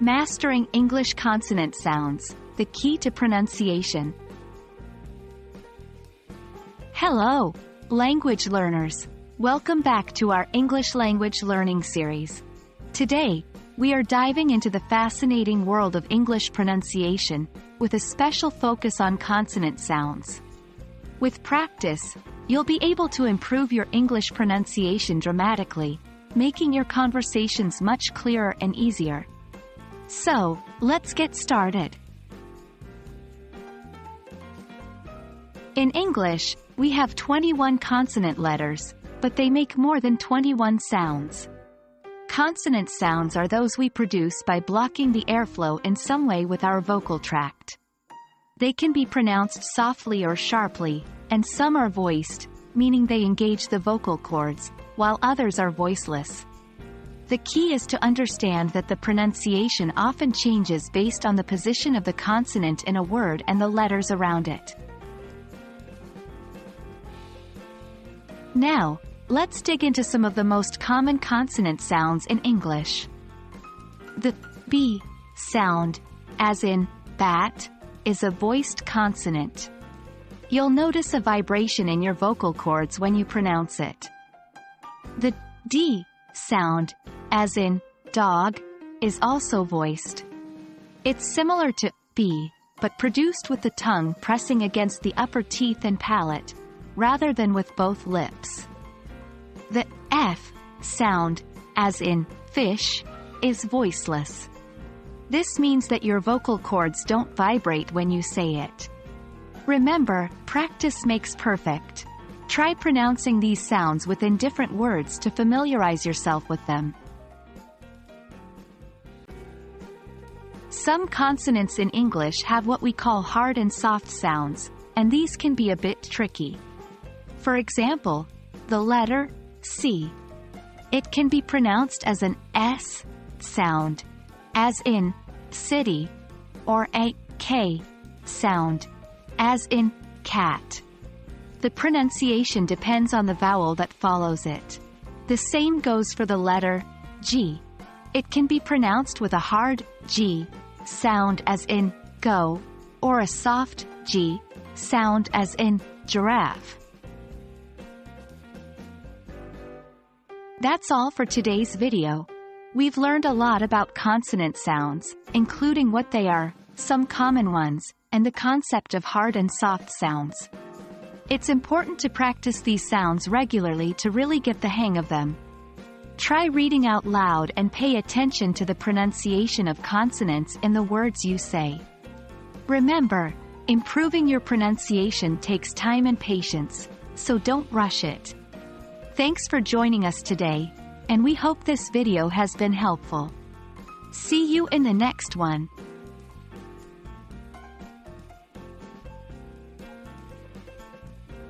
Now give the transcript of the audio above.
Mastering English Consonant Sounds, the key to pronunciation. Hello, language learners. Welcome back to our English language learning series. Today, we are diving into the fascinating world of English pronunciation, with a special focus on consonant sounds. With practice, you'll be able to improve your English pronunciation dramatically, making your conversations much clearer and easier. So, let's get started. In English, we have 21 consonant letters, but they make more than 21 sounds. Consonant sounds are those we produce by blocking the airflow in some way with our vocal tract. They can be pronounced softly or sharply, and some are voiced, meaning they engage the vocal cords, while others are voiceless. The key is to understand that the pronunciation often changes based on the position of the consonant in a word and the letters around it. Now, let's dig into some of the most common consonant sounds in English. The B sound, as in bat, is a voiced consonant. You'll notice a vibration in your vocal cords when you pronounce it. The D sound, as in dog, is also voiced. It's similar to B, but produced with the tongue pressing against the upper teeth and palate, rather than with both lips. The F sound, as in fish, is voiceless. This means that your vocal cords don't vibrate when you say it. Remember, practice makes perfect. Try pronouncing these sounds within different words to familiarize yourself with them. Some consonants in English have what we call hard and soft sounds, and these can be a bit tricky. For example, the letter C. It can be pronounced as an S sound, as in city, or a K sound, as in cat. The pronunciation depends on the vowel that follows it. The same goes for the letter G. It can be pronounced with a hard G sound as in go, or a soft G sound as in giraffe. That's all for today's video. We've learned a lot about consonant sounds, including what they are, some common ones, and the concept of hard and soft sounds. It's important to practice these sounds regularly to really get the hang of them. Try reading out loud and pay attention to the pronunciation of consonants in the words you say. Remember, improving your pronunciation takes time and patience, so don't rush it. Thanks for joining us today, and we hope this video has been helpful. See you in the next one.